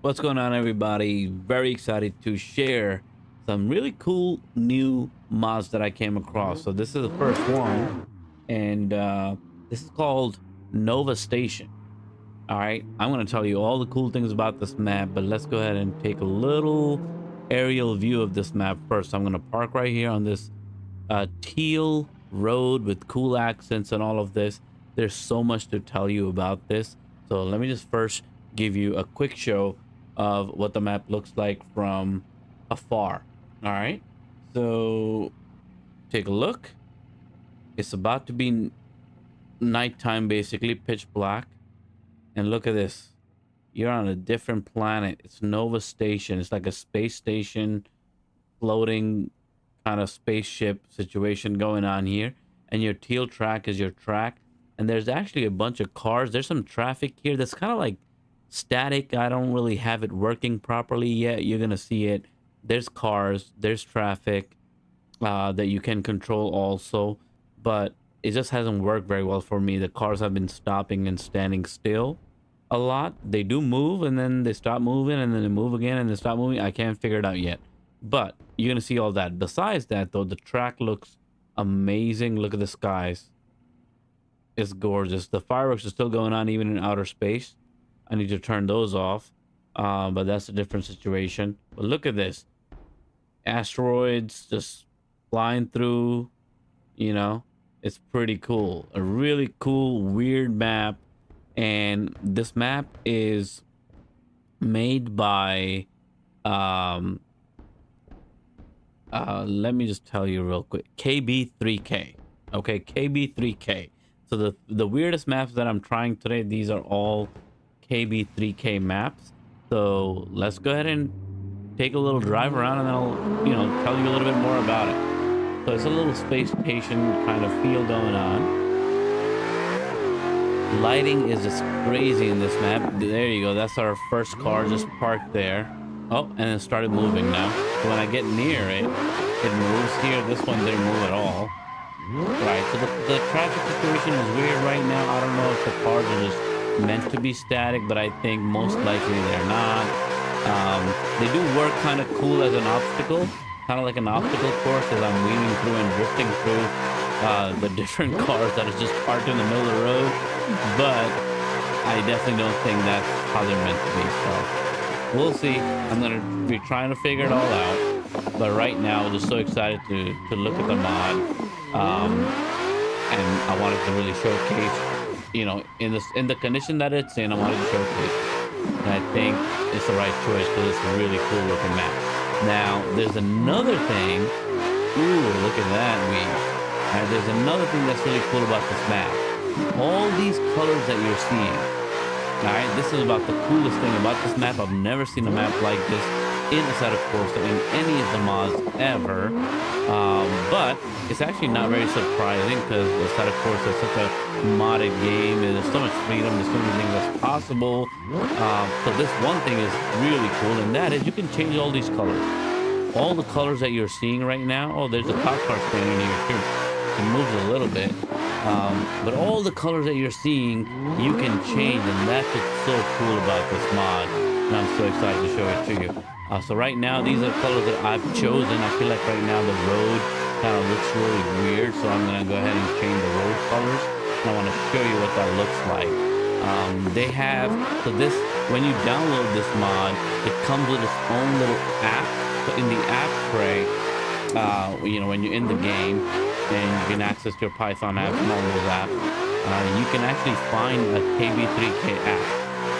What's going on, everybody? Very excited to share some really cool new mods that I came across. So this is the first one, and this is called Nova Station. All right, I'm going to tell you all the cool things about this map, but let's go ahead and take a little aerial view of this map first. I'm going to park right here on this teal road with cool accents and all of this. There's so much to tell you about this, so let me just first give you a quick show of what the map looks like from afar. All right, so take a look. It's about to be nighttime, basically pitch black, and look at this. You're on a different planet. It's Nova Station. It's like a space station, floating kind of spaceship situation going on here, and your teal track is your track, and there's actually a bunch of cars. There's some traffic here that's kind of like static. I don't really have it working properly yet. You're gonna see it. There's cars, there's traffic that you can control also, but it just hasn't worked very well for me. The cars have been stopping and standing still a lot. They do move and then they stop moving and then they move again and they stop moving. I can't figure it out yet, but you're gonna see all that. Besides that though, the track looks amazing. Look at the skies. It's gorgeous. The fireworks are still going on even in outer space. I need to turn those off, but that's a different situation. But look at this. Asteroids just flying through, you know. It's pretty cool. A really cool, weird map. And this map is made by, let me just tell you real quick. KB3K. Okay, KB3K. So the weirdest maps that I'm trying today, these are all KB3K maps. So let's go ahead and take a little drive around and then I'll tell you a little bit more about it. So it's a little space station kind of feel going on. Lighting is just crazy in this map. There you go. That's our first car just parked there. Oh, and it started moving now. So when I get near it, it moves here. This one didn't move at all. Right, so the traffic situation is weird right now. I don't know if the cars are just meant to be static, but I think most likely they're not. They do work kind of cool as an obstacle, kind of like an obstacle course as I'm weaving through and drifting through the different cars that are just parked in the middle of the road. But I definitely don't think that's how they're meant to be, so we'll see. I'm gonna be trying to figure it all out, but right now I'm just so excited to look at the mod. And I wanted to really showcase, in the condition that it's in. I wanted to showcase, and I think it's the right choice because it's a really cool looking map. Now there's another thing. Ooh, look at that. There's another thing that's really cool about this map. All these colors that you're seeing. All right, this is about the coolest thing about this map. I've never seen a map like this in Assetto Corsa in any of the mods ever. But it's actually not very surprising because Assetto Corsa is such a modded game and there's so much freedom, there's so many things that's possible. So this one thing is really cool, and that is you can change all these colors. All the colors that you're seeing right now. Oh, there's a cop car standing here too. It moves a little bit. But all the colors that you're seeing, you can change, and that's what's so cool about this mod. And I'm so excited to show it to you. So right now, these are colors that I've chosen. I feel like right now the road kind of looks really weird, so I'm gonna go ahead and change the road colors. And I want to show you what that looks like. They have, so this, when you download this mod, it comes with its own little app. So in the app tray, when you're in the game, and you can access your Python app, small little app, you can actually find a KB3K app,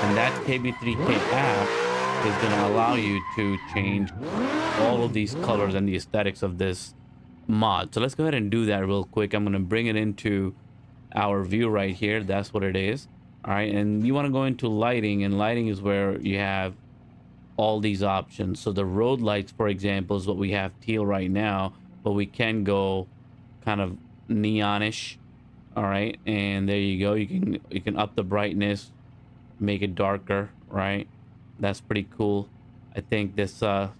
and that KB3K app is going to allow you to change all of these colors and the aesthetics of this mod. So let's go ahead and do that real quick. I'm going to bring it into our view right here. That's what it is. All right, and you want to go into lighting, and lighting is where you have all these options. So the road lights, for example, is what we have teal right now, but we can go kind of neonish. All right, and there you go. You can up the brightness, make it darker. Right, that's pretty cool. I think this kind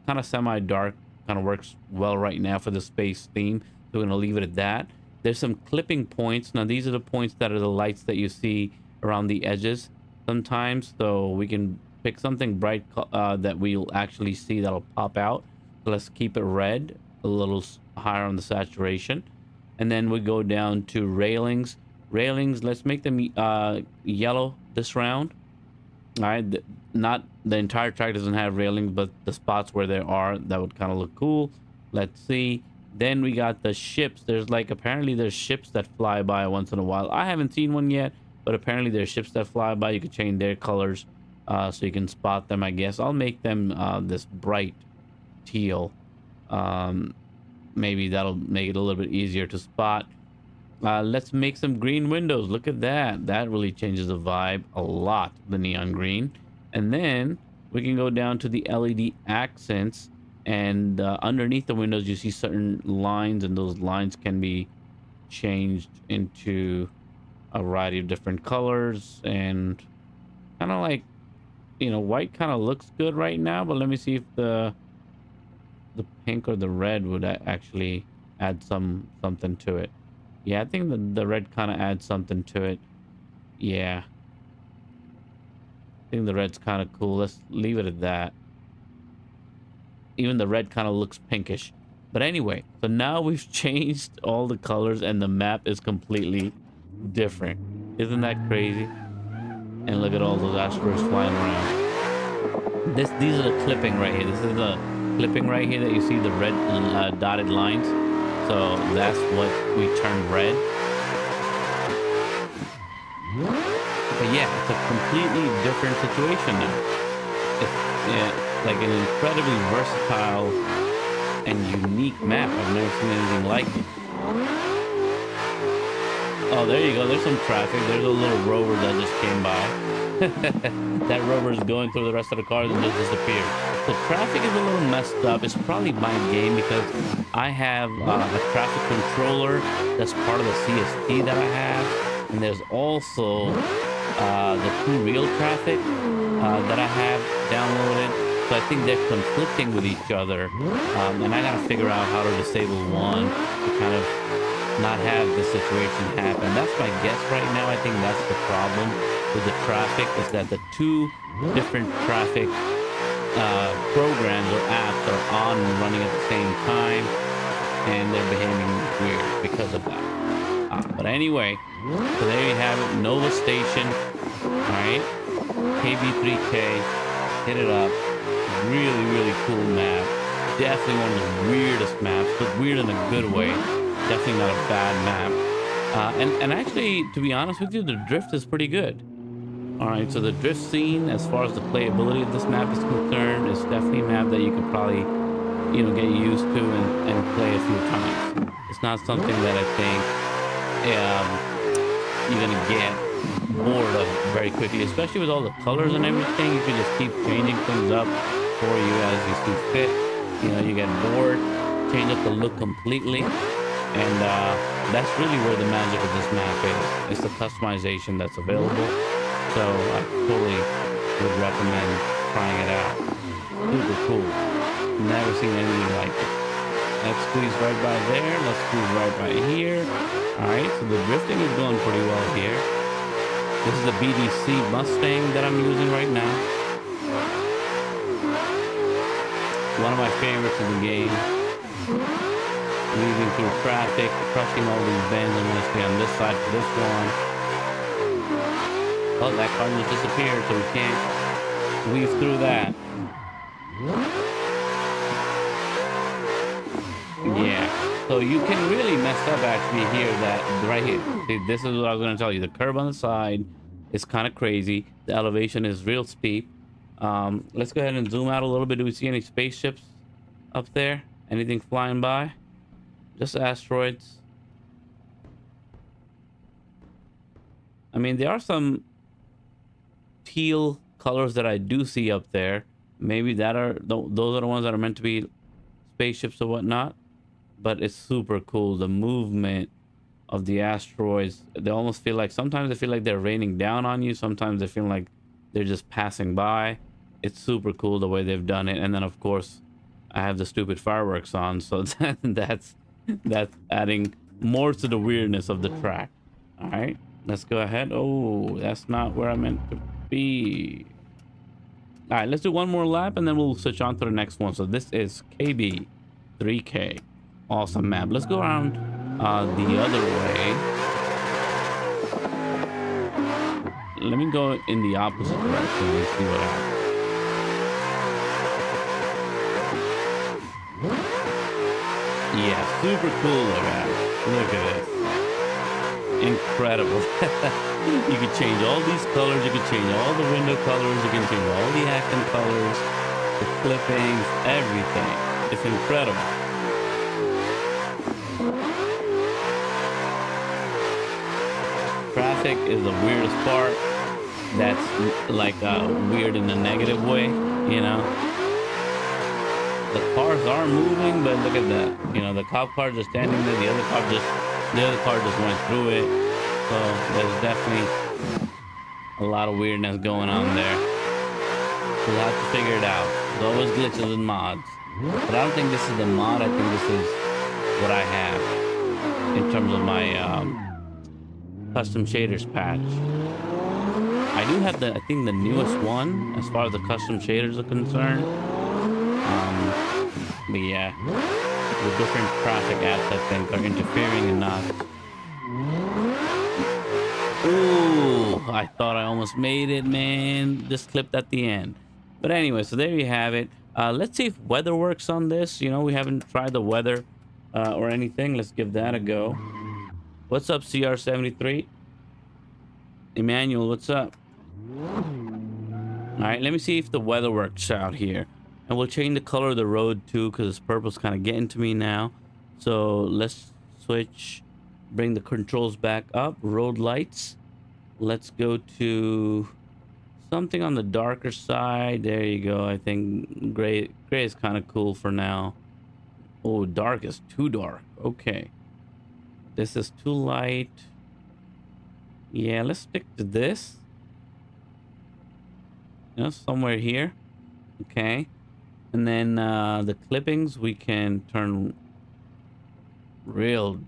of semi-dark kind of works well right now for the space theme, so we're gonna leave it at that. There's some clipping points. Now these are the points that are the lights that you see around the edges sometimes, so we can pick something bright that we'll actually see that'll pop out. So let's keep it red, a little higher on the saturation. And then we go down to railings. Railings, let's make them yellow this round. All right, not the entire track doesn't have railings, but the spots where there are, that would kind of look cool. Let's see. Then we got the ships. There's like, apparently there's ships that fly by once in a while. I haven't seen one yet, but apparently there's ships that fly by. You can change their colors so you can spot them, I guess. I'll make them this bright teal. Maybe that'll make it a little bit easier to spot. Let's make some green windows. Look at that. That really changes the vibe a lot, the neon green. And then we can go down to the LED accents. And underneath the windows, you see certain lines. And those lines can be changed into a variety of different colors. And kind of like, you know, white kind of looks good right now. But let me see if the pink or the red would actually add something to it. Yeah, I think the red kind of adds something to it. Yeah. I think the red's kind of cool. Let's leave it at that. Even the red kind of looks pinkish. But anyway, so now we've changed all the colors and the map is completely different. Isn't that crazy? And look at all those asteroids flying around. These are the clipping right here. This is the clipping right here that you see the red dotted lines. So that's what we turned red. But yeah, it's a completely different situation now. It's like an incredibly versatile and unique map. I've never seen anything like it. Oh, there you go. There's some traffic. There's a little rover that just came by. That rover is going through the rest of the cars and just disappeared. The traffic is a little messed up. It's probably my game because I have a traffic controller that's part of the CST that I have. And there's also the two real traffic that I have downloaded. So I think they're conflicting with each other. And I got to figure out how to disable one to kind of not have this situation happen. That's my guess right now. I think that's the problem with the traffic, is that the two different traffic programs or apps are on and running at the same time, and they're behaving weird because of that. But anyway, so there you have it. Nova Station. All right, KB3K, hit it up. Really, really cool map. Definitely one of the weirdest maps, but weird in a good way. Definitely not a bad map. And actually, to be honest with you, the drift is pretty good. All right, so the drift scene, as far as the playability of this map is concerned, is definitely a map that you could probably, you know, get used to and play a few times. It's not something that I think you're gonna get bored of very quickly, especially with all the colors and everything. You can just keep changing things up for you as you see fit. You know, you get bored, change up the look completely, and that's really where the magic of this map is. It's the customization that's available. So I totally would recommend trying it out. Super cool. Never seen anything like it. Let's squeeze right by there. Let's squeeze right by here. All right, so the drifting is going pretty well here. This is the BDC Mustang that I'm using right now. One of my favorites in the game. Weaving through traffic, crushing all these bends. I'm gonna stay on this side for this one. Oh, that car just disappeared, so we can't weave through that. Yeah, so you can really mess up actually here, that right here. See, this is what I was going to tell you. The curb on the side is kind of crazy. The elevation is real steep. Let's go ahead and zoom out a little bit. Do we see any spaceships up there? Anything flying by? Just asteroids. I mean, there are some teal colors that I do see up there. Maybe those are the ones that are meant to be spaceships or whatnot. But it's super cool. The movement of the asteroids, they almost feel like, sometimes they feel like they're raining down on you. Sometimes they feel like they're just passing by. It's super cool the way they've done it. And then of course I have the stupid fireworks on, so that's adding more to the weirdness of the track. All right, let's go ahead. Oh, that's not where I meant to be. All right, let's do one more lap and then we'll switch on to the next one. So this is KB 3K. Awesome map. Let's go around the other way. Let me go in the opposite direction and see what happens. Yeah, super cool, man. Look at this. Incredible. You can change all these colors. You can change all the window colors. You can change all the accent colors, the clippings, everything. It's incredible. Traffic is the weirdest part. That's like weird in a negative way, you know. The cars are moving, but look at that. You know, the cop car just standing there. The other car just went through it. So there's definitely a lot of weirdness going on there. We'll have to figure it out. There's always glitches and mods. But I don't think this is the mod. I think this is what I have in terms of my custom shaders patch. I do have I think the newest one as far as the custom shaders are concerned. But yeah, the different traffic apps I think are interfering and not. Ooh, I thought I almost made it, man. Just clipped at the end. But anyway, so there you have it. Let's see if weather works on this. You know, we haven't tried the weather or anything. Let's give that a go. What's up, CR73? Emmanuel, what's up? All right, let me see if the weather works out here. And we'll change the color of the road too, because this purple's kind of getting to me now. So let's switch, bring the controls back up. Road lights. Let's go to something on the darker side. There you go. I think gray is kind of cool for now. Oh, dark is too dark. Okay. This is too light. Yeah, let's stick to this. You know, somewhere here. Okay. And then the clippings we can turn real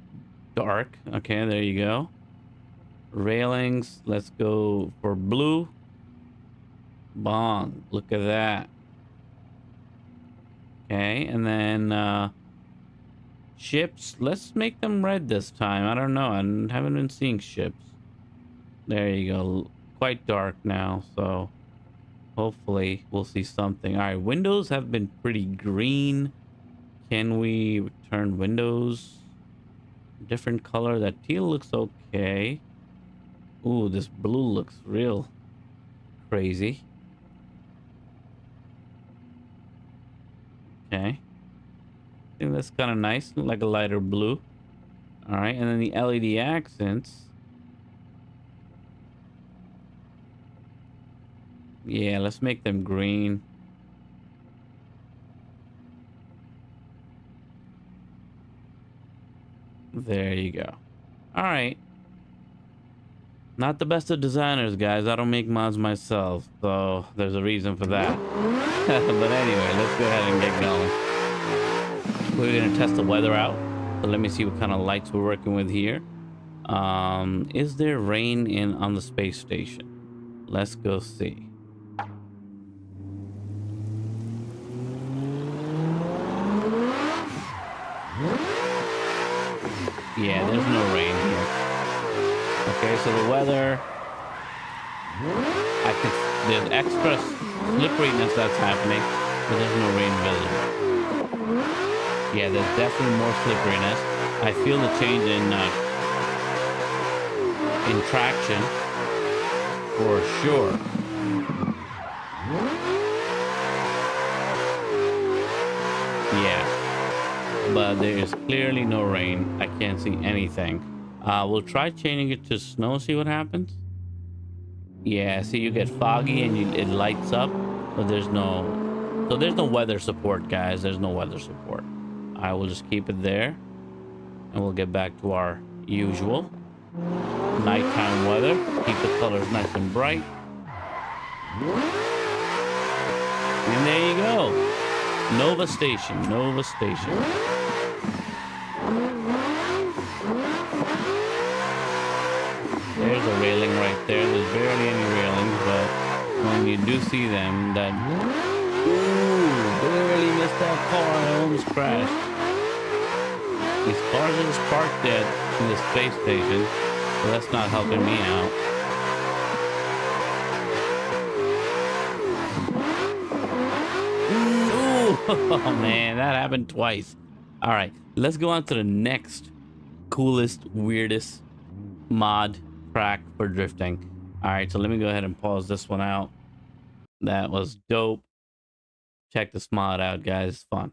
dark. Okay, there you go. Railings, let's go for blue. Bong, look at that. Okay, and then ships, let's make them red this time. I don't know, I haven't been seeing ships. There you go. Quite dark now, so hopefully we'll see something. All right, windows have been pretty green. Can we turn windows different color? That teal looks okay. Ooh, this blue looks real crazy. Okay, I think that's kind of nice, like a lighter blue. All right, and then the LED accents. Yeah, let's make them green. There you go. All right. Not the best of designers, guys. I don't make mods myself, so there's a reason for that. But anyway, let's go ahead and get going. We're gonna test the weather out. So let me see what kind of lights we're working with here. Is there rain on the space station? Let's go see. Yeah, there's no rain here. Okay, so the weather, there's extra slipperiness that's happening, but there's no rain visible. Yeah, there's definitely more slipperiness. I feel the change in traction for sure. Yeah. But there is clearly no rain. I can't see anything. We'll try changing it to snow, see what happens. Yeah, see, you get foggy and it lights up, but there's no weather support, guys. There's no weather support. I will just keep it there, and we'll get back to our usual nighttime weather. Keep the colors nice and bright. And there you go. Nova Station, Nova Station. There's a railing right there. There's barely any railings, but when you do see them that, ooh, barely missed that car. I almost crashed. These cars are just parked there in the space station, so that's not helping me out. Ooh, oh man, that happened twice. All right, let's go on to the next coolest, weirdest mod track for drifting. All right, so let me go ahead and pause this one out. That was dope. Check this mod out, guys. It's fun.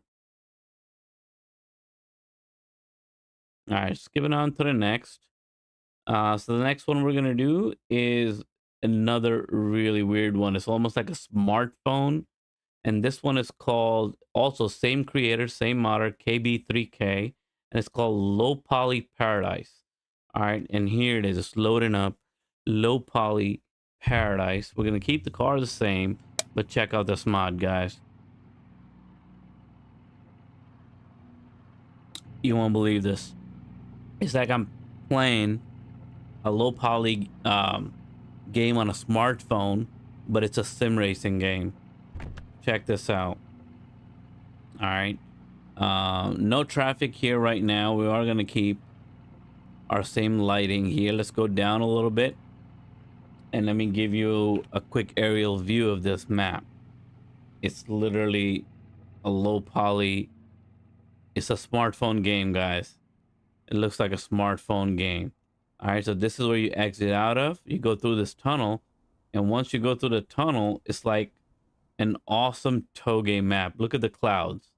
All right, skipping on to the next. So the next one we're gonna do is another really weird one. It's almost like a smartphone, and this one is called, also same creator, same modder, KB3K, and it's called Low Poly Paradise. All right, and here it is. It's loading up. Low Poly Paradise. We're gonna keep the car the same, but check out this mod, guys. You won't believe this. It's like I'm playing a low poly game on a smartphone, but it's a sim racing game. Check this out. All right, no traffic here right now. We are gonna keep our same lighting here. Let's go down a little bit, and let me give you a quick aerial view of this map. It's literally a low poly. It's a smartphone game, guys. It looks like a smartphone game. All right, so this is where you exit out of. You go through this tunnel, and once you go through the tunnel, it's like an awesome toge map. Look at the clouds.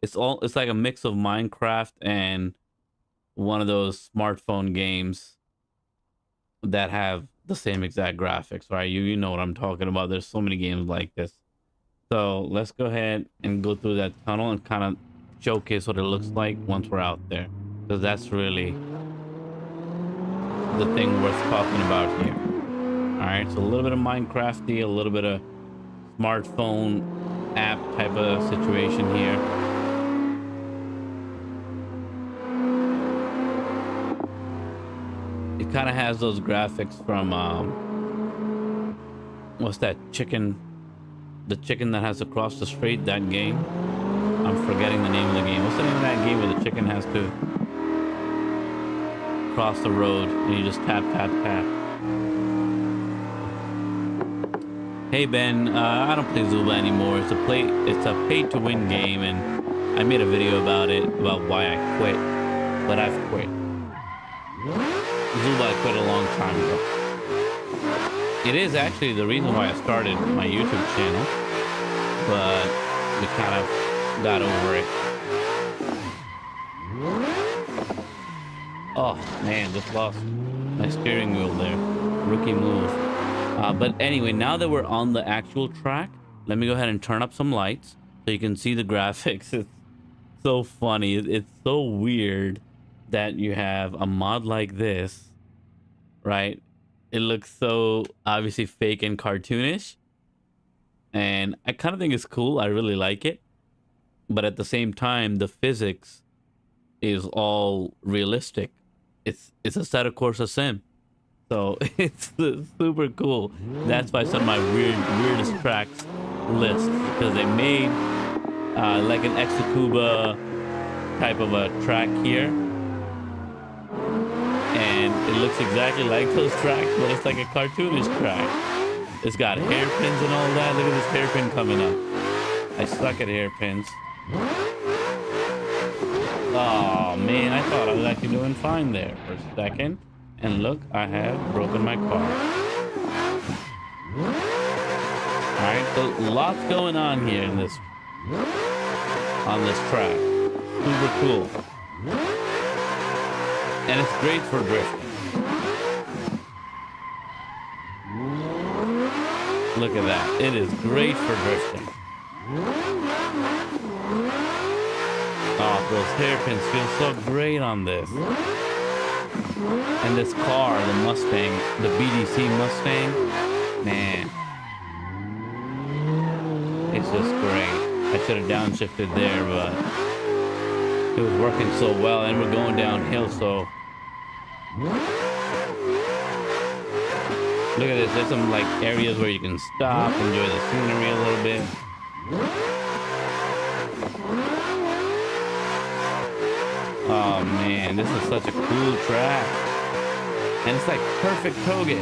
It's like a mix of Minecraft and one of those smartphone games that have the same exact graphics, right? You know what I'm talking about. There's so many games like this. So let's go ahead and go through that tunnel and kind of showcase what it looks like once we're out there, because that's really the thing worth talking about here. All right, so a little bit of Minecrafty, a little bit of smartphone app type of situation here. It kind of has those graphics from what's that chicken, the chicken that has to cross the street, that game. I'm forgetting the name of the game. What's the name of that game where the chicken has to cross the road and you just tap tap tap? Hey Ben, I don't play Zuba anymore. It's a pay to win game, and I made a video about it, about why I quit, but I've quit. Zuba I quit a long time ago. It is actually the reason why I started my YouTube channel, but we kind of got over it. Oh man, just lost my steering wheel there. Rookie move. But anyway, now that we're on the actual track, let me go ahead and turn up some lights so you can see the graphics. It's so funny. It's so weird that you have a mod like this, right? It looks so obviously fake and cartoonish, and I kind of think it's cool. I really like it, but at the same time, the physics is all realistic. It's a Assetto Corsa sim, so it's super cool. That's why some of my weirdest tracks list, because they made like an Exacuba type of a track here, and it looks exactly like those tracks, but it's like a cartoonish track. It's got hairpins and all that. Look at this hairpin coming up. I suck at hairpins. Oh man, I thought I was actually doing fine there for a second, and look, I have broken my car. All right, so lots going on here in this, on this track. Super cool, and it's great for drifting. Look at that, it is great for drifting. Oh, those hairpins feel so great on this. And this car, the Mustang, the BDC Mustang, man, it's just great. I should have downshifted there, but it was working so well, and we're going downhill, so Look at this. There's some like areas where you can stop, enjoy the scenery a little bit. Oh man, this is such a cool track. And it's like perfect toge.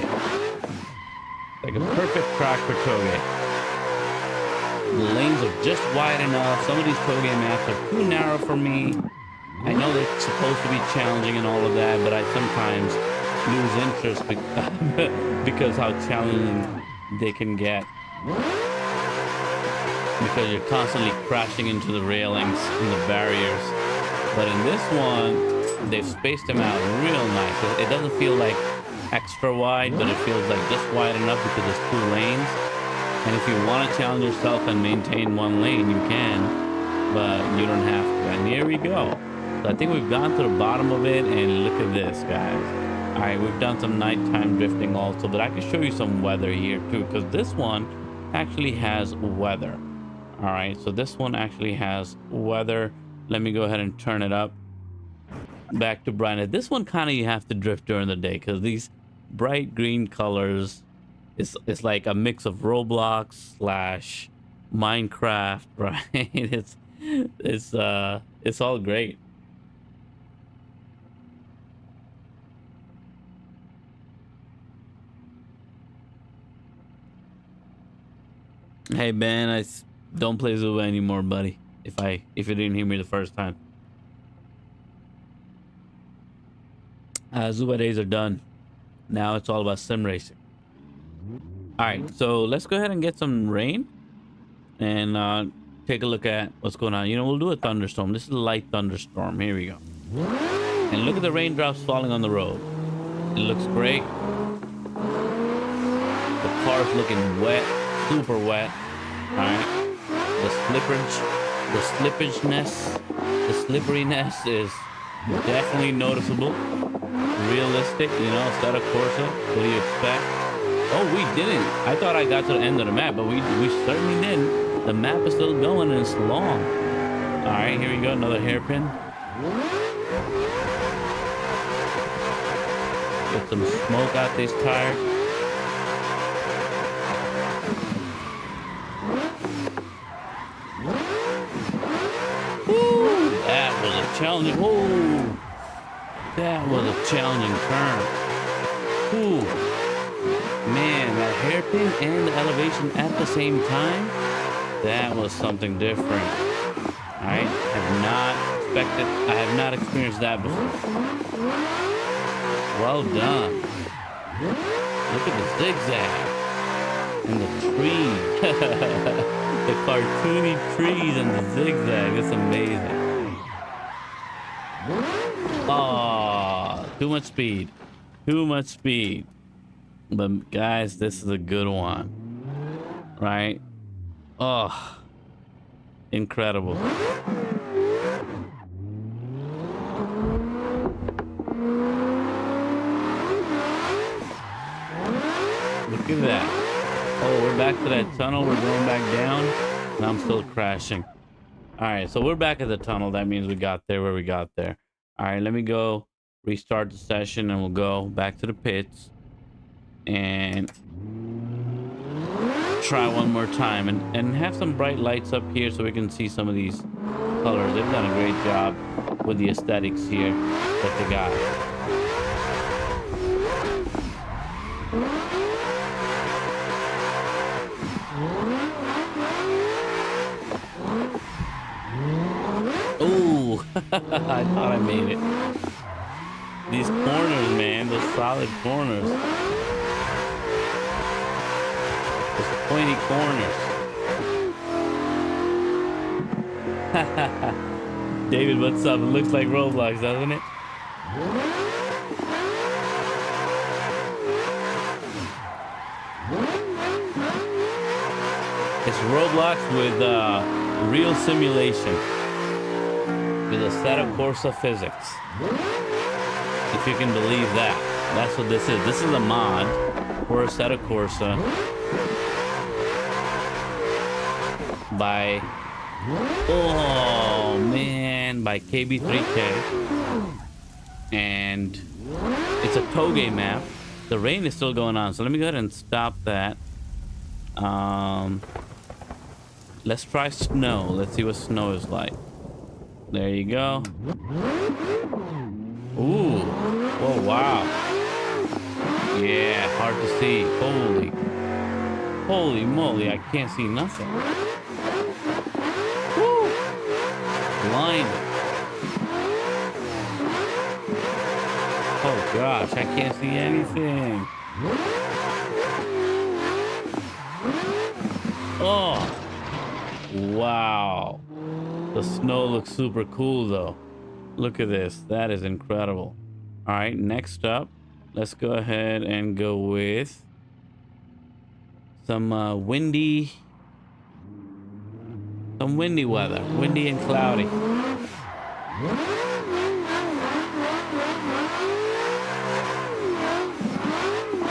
Like a perfect track for toge. The lanes are just wide enough. Some of these toge maps are too narrow for me. I know they're supposed to be challenging and all of that, but I sometimes lose interest because how challenging they can get. Because you're constantly crashing into the railings and the barriers. But in this one, they've spaced them out real nice. It doesn't feel like extra wide, but it feels like just wide enough because there's 2 lanes. And if you want to challenge yourself and maintain 1 lane, you can, but you don't have to. And here we go. So I think we've gone to the bottom of it, and look at this, guys. All right, we've done some nighttime drifting also, but I can show you some weather here too, because this one actually has weather. All right, so this one actually has weather. Let me go ahead and turn it up back to brightness. This one kind of you have to drift during the day because these bright green colors, it's like a mix of Roblox slash Minecraft, right? It's all great. Hey Ben, don't play Zuba anymore, buddy. If you didn't hear me the first time. Zuba days are done. Now it's all about sim racing. All right, so let's go ahead and get some rain and take a look at what's going on. You know, we'll do a thunderstorm. This is a light thunderstorm. Here we go. And look at the raindrops falling on the road. It looks great. The car's looking wet, super wet. All right. The slipperiness is definitely noticeable. Realistic, you know, Assetto Corsa. What do you expect? Oh, we didn't. I thought I got to the end of the map, but we certainly didn't. The map is still going and it's long. All right, here we go. Another hairpin. Get some smoke out these tires. That was a challenging. Oh, that was a challenging turn. Ooh, man, that hairpin and the elevation at the same time. That was something different. I have not experienced that before. Well done. Look at the zigzag and the trees. The cartoony trees and the zigzag. It's amazing. Oh, too much speed. Too much speed. But guys, this is a good one. Right? Oh, incredible. Look at that. Oh, we're back to that tunnel. We're going back down. And I'm still crashing. All right, so we're back at the tunnel. That means we got there where we got there. All right, let me go restart the session and we'll go back to the pits and try one more time and have some bright lights up here so we can see some of these colors. They've done a great job with the aesthetics here that they got. Oh, I thought I made it. These corners, man, those solid corners. Those pointy corners. David, what's up? It looks like Roblox, doesn't it? It's Roblox with real simulation. With Assetto Corsa physics. If you can believe that. That's what this is. This is a mod for Assetto Corsa by, oh man, by KB3K. And it's a toge map. The rain is still going on, so let me go ahead and stop that. Let's try snow. Let's see what snow is like. There you go. Ooh. Oh, wow. Yeah, hard to see. Holy moly, I can't see nothing. Woo. Blind. Oh gosh, I can't see anything. Oh. Wow. The snow looks super cool though. Look at this. That is incredible. All right, next up, let's go ahead and go with some windy weather. Windy and cloudy.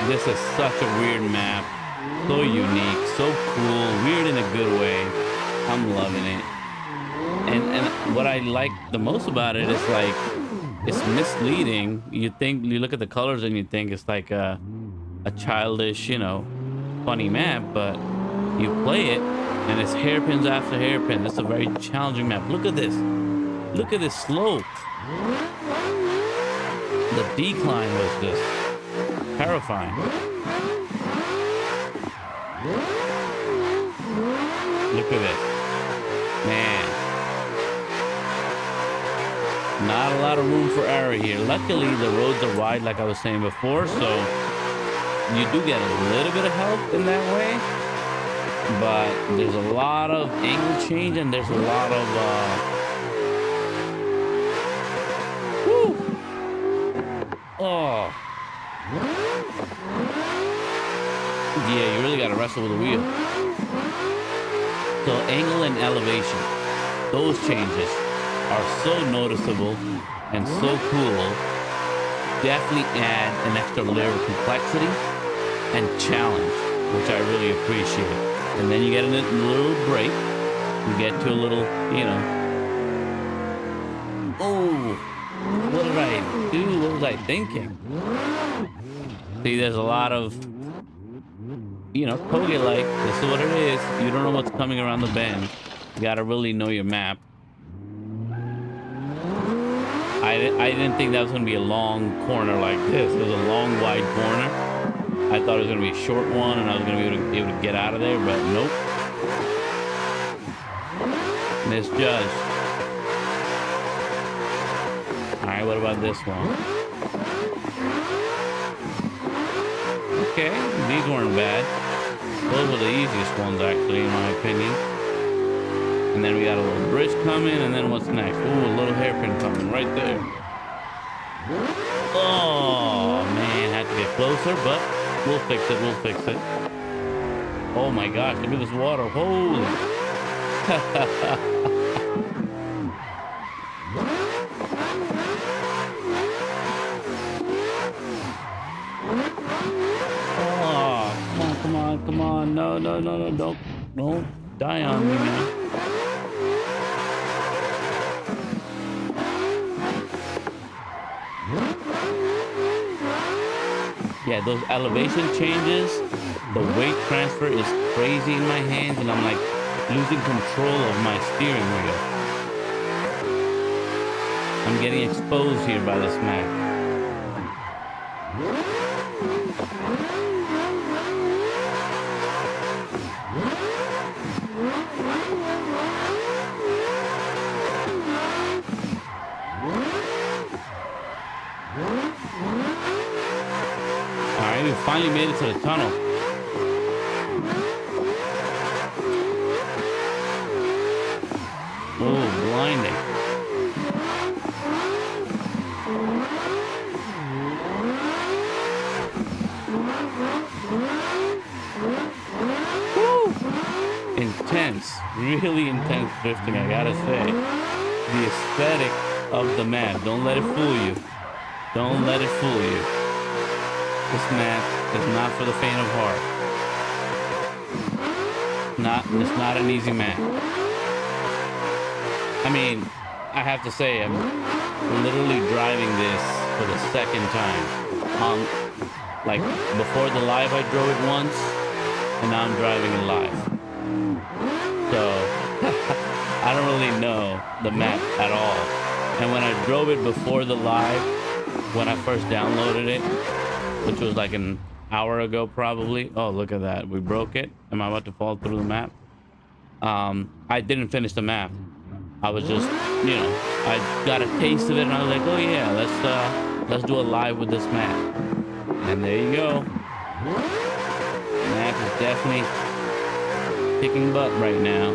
This is such a weird map. So unique, so cool, weird in a good way. I'm loving it. And what I like the most about it is like it's misleading. You look at the colors and you think it's like a childish, you know, funny map, but you play it and it's hairpins after hairpin. It's a very challenging map. Look at this. Look at this slope. The decline was just terrifying. Look at this. Man. Not a lot of room for error here. Luckily, the roads are wide, like I was saying before, so you do get a little bit of help in that way. But there's a lot of angle change, and there's a lot of woo! Oh. Yeah, you really got to wrestle with the wheel. So angle and elevation, those changes are so noticeable and so cool. Definitely add an extra layer of complexity and challenge, which I really appreciate. And then you get a little break. You get to a little, you know, oh, what did I do? What was I thinking? See, there's a lot of, you know, Poge-like. This is what it is. You don't know what's coming around the bend. You gotta really know your map. I didn't think that was gonna be a long corner like this. It was a long, wide corner. I thought it was gonna be a short one, and I was gonna be able to get out of there, but nope. Misjudged. All right, what about this one? Okay, these weren't bad. Those were the easiest ones, actually, in my opinion. And then we got a little bridge coming, and then what's next? Ooh, a little hairpin coming right there. Oh, man, had to get closer, but we'll fix it, we'll fix it. Oh my gosh, look at this water. Holy. Come on. No, don't die on me now. Yeah, those elevation changes, the weight transfer is crazy in my hands, and I'm like losing control of my steering wheel. I'm getting exposed here by this map. We finally made it to the tunnel. Oh, blinding. Woo! Intense, really intense drifting, I gotta say. The aesthetic of the map, don't let it fool you. Don't let it fool you. This map is not for the faint of heart. It's not an easy map. I mean, I have to say, I'm literally driving this for the second time Like before the live, I drove it once, and now I'm driving it live. So I don't really know the map at all. And when I drove it before the live, when I first downloaded it, which was like an hour ago probably. Oh, look at that. We broke it. Am I about to fall through the map? I didn't finish the map. I was just, you know, I got a taste of it and I was like, oh yeah, let's do a live with this map. And there you go. Map is definitely kicking butt right now.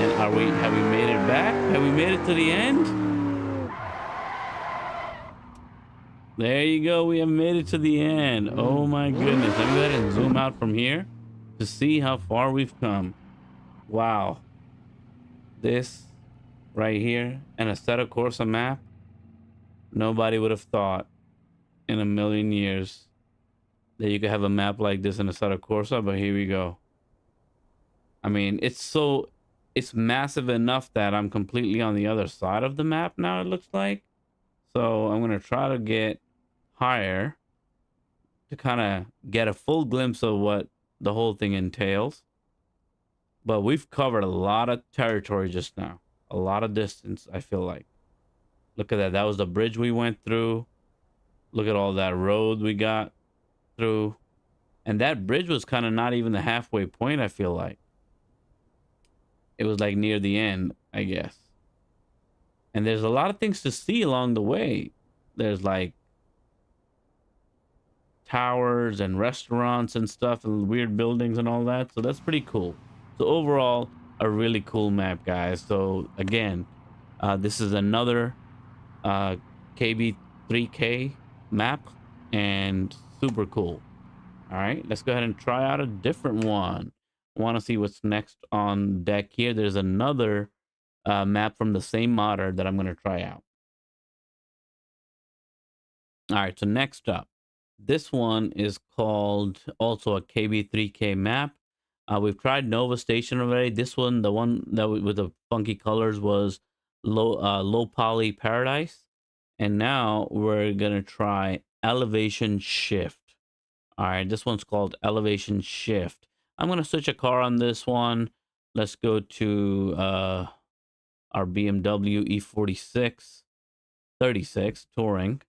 And have we made it back? Have we made it to the end? There you go. We have made it to the end. Oh my goodness. Let me go ahead and zoom out from here to see how far we've come. Wow. This right here, an Assetto Corsa map. Nobody would have thought in a million years that you could have a map like this in Assetto Corsa, but here we go. I mean, it's massive enough that I'm completely on the other side of the map now, it looks like. So I'm going to try to get higher to kind of get a full glimpse of what the whole thing entails. But we've covered a lot of territory just now. A lot of distance, I feel like. Look at that. That was the bridge we went through. Look at all that road we got through. And that bridge was kind of not even the halfway point, I feel like. It was like near the end, I guess. And there's a lot of things to see along the way. There's like towers and restaurants and stuff and weird buildings and all that. So that's pretty cool. So overall, a really cool map, guys. So again, this is another KB3K map and super cool. All right, let's go ahead and try out a different one. Want to see what's next on deck here. There's another map from the same modder that I'm going to try out. All right, so next up, this one is called also a KB3K map. We've tried Nova Station already. This one, the one that with the funky colors, was low poly Paradise, and now we're gonna try Elevation Shift. All right, this one's called Elevation Shift. I'm gonna switch a car on this one. Let's go to our BMW E46 36 Touring.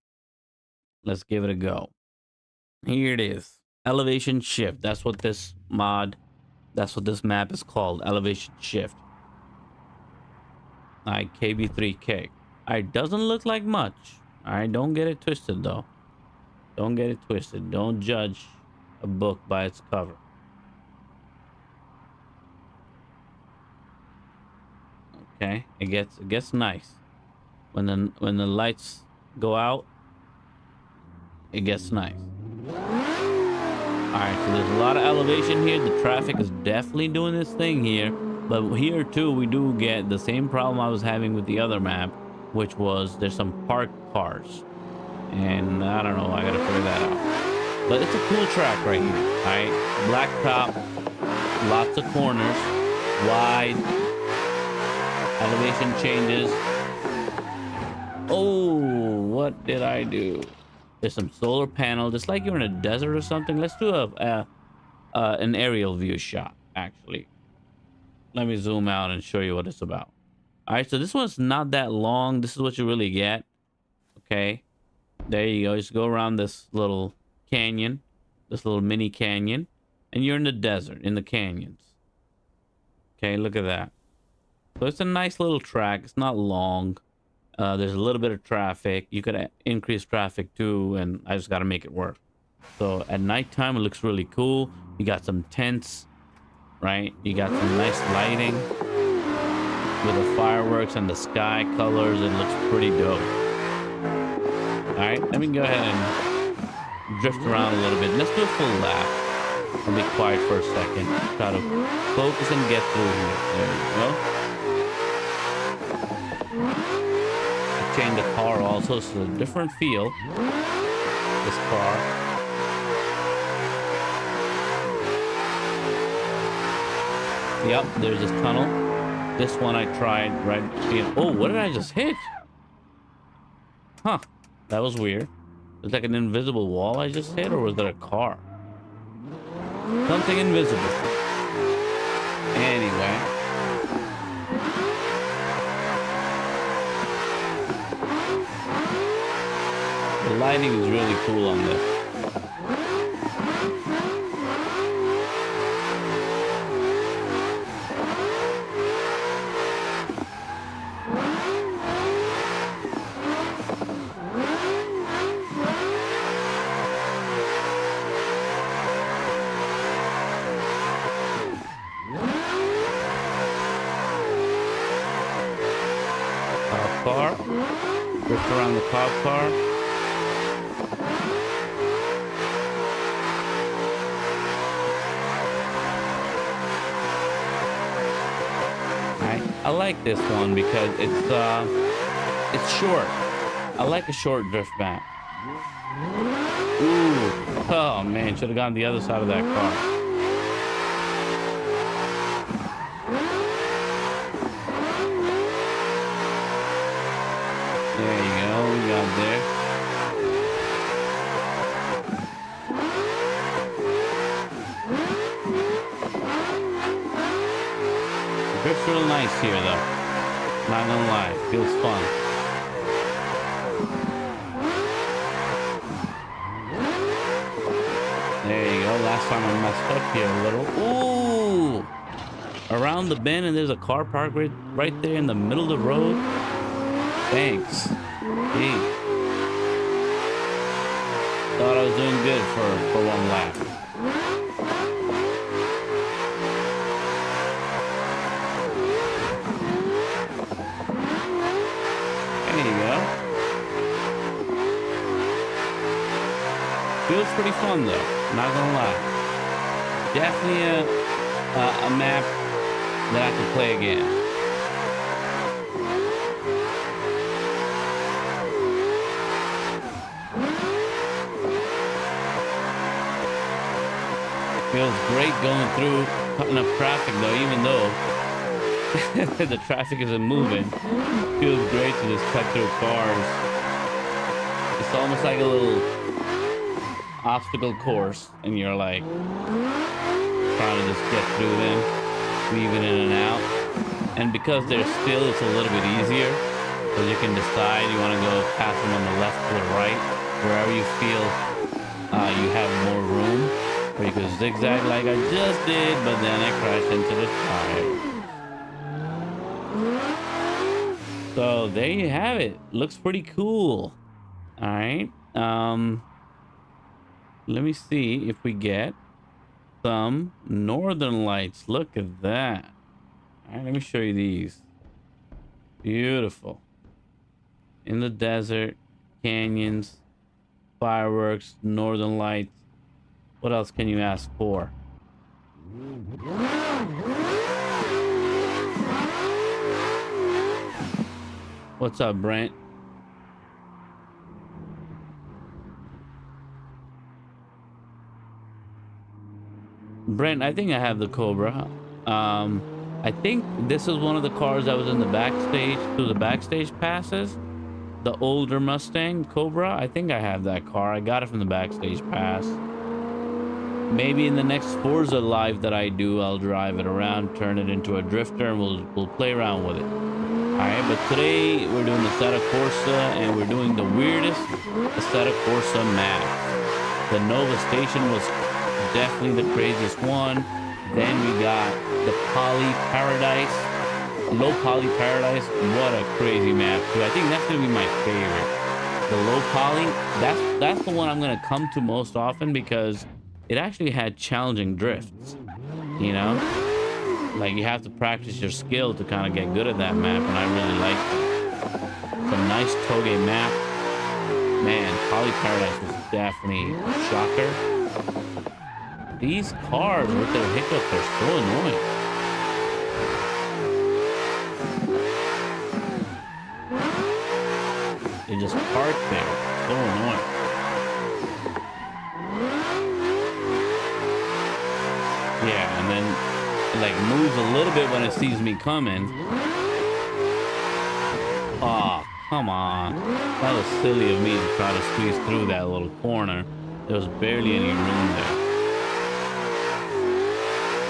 Let's give it a go. Here it is. Elevation Shift. That's what this map is called. Elevation Shift. All right, KB3K. All right, doesn't look like much. All right, don't get it twisted though. Don't get it twisted. Don't judge a book by its cover. Okay, it gets nice. When the lights go out, it gets nice. All right, so there's a lot of elevation here. The traffic is definitely doing this thing here. But here too, we do get the same problem I was having with the other map, which was there's some parked cars. And I don't know, I gotta figure that out. But it's a cool track right here, all right? Black top, lots of corners, wide, elevation changes. Oh, what did I do? There's some solar panel, just like you're in a desert or something. Let's do an aerial view shot, actually. Let me zoom out and show you what it's about. All right, so this one's not that long. This is what you really get. Okay, there you go. Just go around this little canyon, this little mini canyon, and you're in the desert, in the canyons. Okay, look at that. So it's a nice little track. It's not long. There's a little bit of traffic. You could increase traffic too, and I just got to make it work. So at nighttime, it looks really cool. You got some tents, right? You got some nice lighting with the fireworks and the sky colors. It looks pretty dope. All right, let me go ahead and drift around a little bit. Let's do a full lap. I'll be quiet for a second. Try to focus and get through here. There we go. Change the car also, so it's a different feel. This car. Yep, there's this tunnel. This one I tried right. Oh, what did I just hit? Huh, that was weird. It's like an invisible wall I just hit, or was that a car? Something invisible. Anyway. The lighting is really cool on this. Car, drift around the cop car. I like this one because it's short. I like a short drift map. Ooh, oh man, should have gone the other side of that car. There you go, we got there. The drift's real nice here though. Not gonna lie, feels fun. There you go, last time I messed up here a little. Ooh! Around the bend and there's a car park right there in the middle of the road. Thanks. Hey. Thought I was doing good for one lap. There you go. Feels pretty fun though, not gonna lie. Definitely a map that I could play again. Feels great going through, cutting up traffic though, even though the traffic isn't moving. Feels great to just cut through cars. It's almost like a little obstacle course, and you're like trying to just get through them, weaving in and out. And because they're still, it's a little bit easier, because you can decide you want to go past them on the left or the right, wherever you feel you have more room. Or you could zigzag like I just did, but then I crashed into the tire. So there you have it. Looks pretty cool. All right. Let me see if we get some northern lights. Look at that. All right, let me show you these. Beautiful. In the desert, canyons, fireworks, northern lights. What else can you ask for? What's up, Brent? Brent, I think I have the Cobra. I think this is one of the cars that was in the backstage, through the backstage passes. The older Mustang Cobra. I think I have that car. I got it from the backstage pass. Maybe in the next Forza Live that I do, I'll drive it around, turn it into a drifter, and we'll play around with it. Alright, but today we're doing Assetto Corsa, and we're doing the weirdest Assetto Corsa map. The Nova Station was definitely the craziest one. Then we got the Poly Paradise, Low Poly Paradise. What a crazy map too. I think that's gonna be my favorite. The Low Poly, that's the one I'm gonna come to most often because it actually had challenging drifts, you know? Like, you have to practice your skill to kind of get good at that map, and I really like it. Some nice Toge map. Man, Poly Paradise was definitely a shocker. These cars with their hiccups are so annoying. They just park there. So annoying. Yeah, and then it like moves a little bit when it sees me coming. Oh, Come on. That was silly of me to try to squeeze through that little corner. There was barely any room there.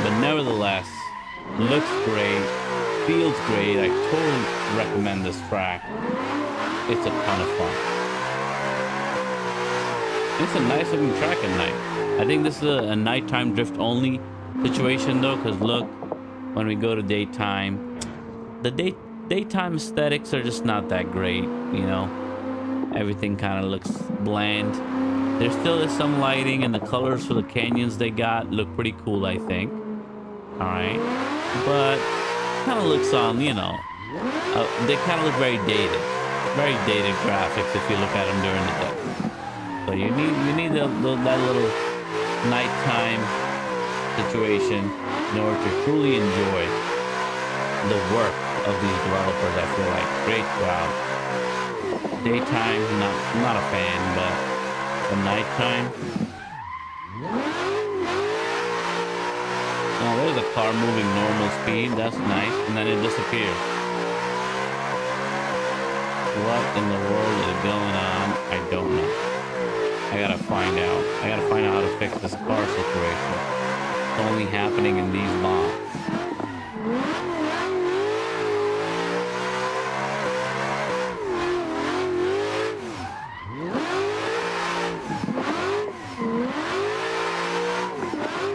But nevertheless, looks great, feels great. I totally recommend this track. It's a ton of fun. It's a nice looking track at night. I think this is a nighttime drift only situation though, because look, when we go to daytime, the daytime aesthetics are just not that great, you know. Everything kind of looks bland. There still is some lighting, and the colors for the canyons they got look pretty cool, I think. All right, but kind of looks on, you know, they kind of look very dated graphics if you look at them during the day. So you need that little nighttime situation in order to truly enjoy the work of these developers. I feel like great job. Daytime, not a fan, but the nighttime. Oh, there's a car moving normal speed. That's nice, and then it disappears. What in the world is going on? I don't know. I gotta find out. I gotta find out how to fix this car situation. It's only happening in these mods.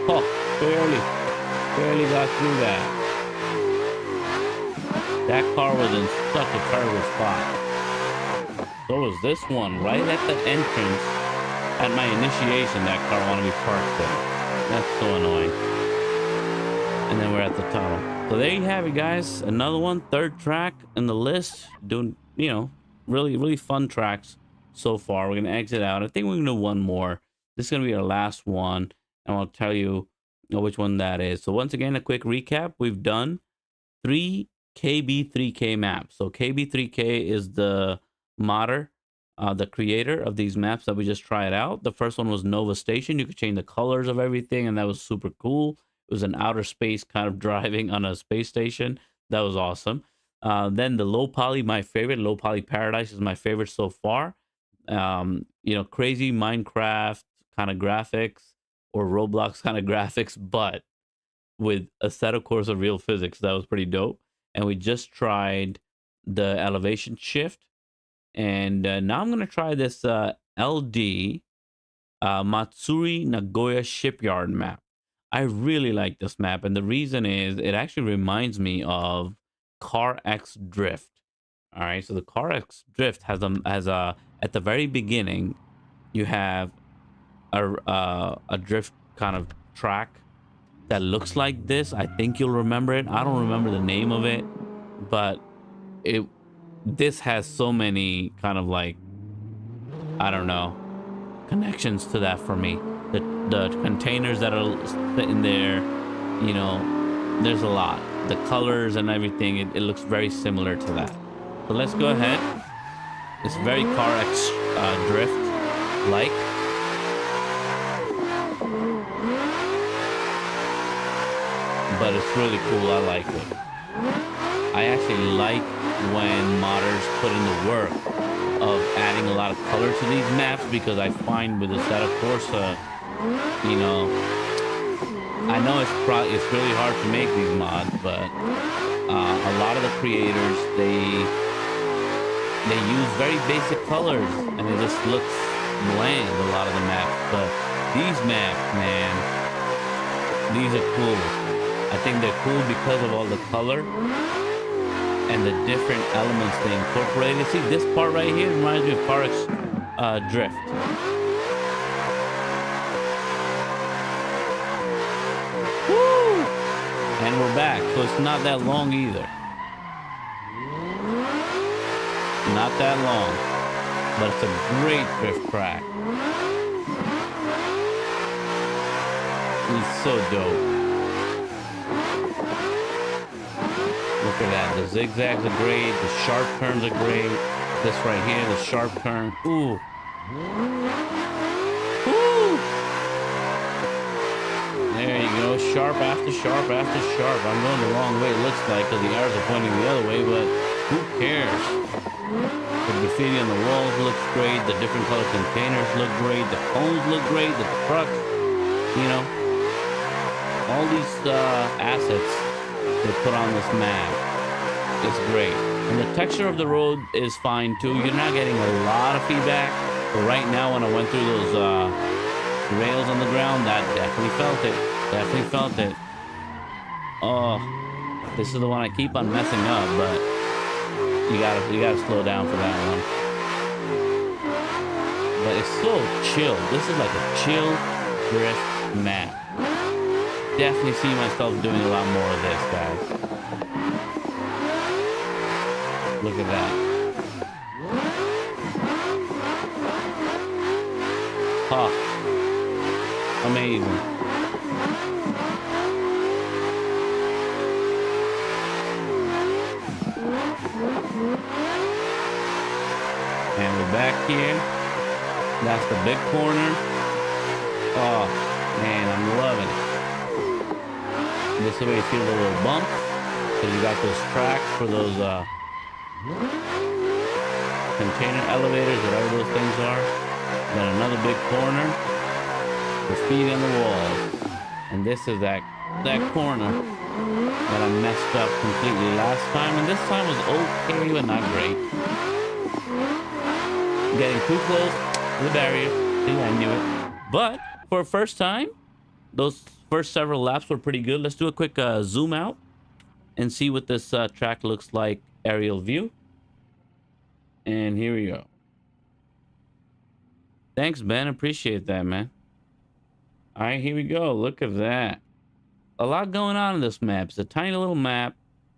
Oh, barely got through that. That car was in such a terrible spot. So was this one, right at the entrance. At my initiation, that car wanted to be parked there. That's so annoying. And then we're at the tunnel. So there you have it, guys. Another one, third track in the list. Doing, you know, really fun tracks so far. We're going to exit out. I think we're going to do one more. This is going to be our last one. And I'll tell you which one that is. So once again, a quick recap. We've done 3 KB3K maps. So KB3K is the modder, the creator of these maps that we just tried out. The first one was Nova Station. You could change the colors of everything, and that was super cool. It was an outer space kind of driving on a space station. That was awesome. Then the low poly, my favorite. Low poly Paradise is my favorite so far. You know, crazy Minecraft kind of graphics or Roblox kind of graphics, but with Assetto Corsa real physics. That was pretty dope. And we just tried the elevation shift. And now I'm going to try this LD Matsuri Nagoya Shipyard map. I really like this map. And the reason is it actually reminds me of Car X Drift. All right. So the Car X Drift has a at the very beginning, you have a drift kind of track that looks like this. I think you'll remember it. I don't remember the name of it, but this has so many kind of like, I don't know, connections to that for me. The containers that are sitting there, you know, there's a lot. The colors and everything, it looks very similar to that. So let's go ahead. It's very Car X Drift like. But it's really cool. I like it. I actually like when modders put in the work of adding a lot of color to these maps, because I find with the Assetto Corsa, you know, I know it's really hard to make these mods, but a lot of the creators, they use very basic colors and it just looks bland, a lot of the maps. But these maps, man, these are cool. I think they're cool because of all the color and the different elements they incorporated. See, this part right here reminds me of Car X Drift. Woo! And we're back, so it's not that long either. Not that long, but it's a great drift track. It's so dope. Look at that. The zigzags are great. The sharp turns are great. This right here, the sharp turn. Ooh. Woo! There you go. Sharp after sharp after sharp. I'm going the wrong way, it looks like, because the arrows are pointing the other way, but who cares? The graffiti on the walls looks great. The different color containers look great. The cones look great. The trucks, you know, all these assets they put on this map is great. And the texture of the road is fine too. You're not getting a lot of feedback. But right now, when I went through those rails on the ground, that definitely felt it. Definitely felt it. Oh, this is the one I keep on messing up, but you gotta slow down for that one. But it's so chill. This is like a chill drift map. Definitely see myself doing a lot more of this, guys. Look at that. Oh, amazing. And we're back here. That's the big corner. Oh, man, I'm loving it. This way you feel the little bump. Because you got those tracks for those container elevators, whatever those things are. Then another big corner. Graffiti on the walls. And this is that corner that I messed up completely last time. And this time was okay, but not great. Getting too close to the barrier. See, I knew it. But for a first time, those first several laps were pretty good. Let's do a quick zoom out and see what this track looks like aerial view. And here we go. Thanks, Ben. Appreciate that, man. All right, here we go. Look at that. A lot going on in this map. It's a tiny little map.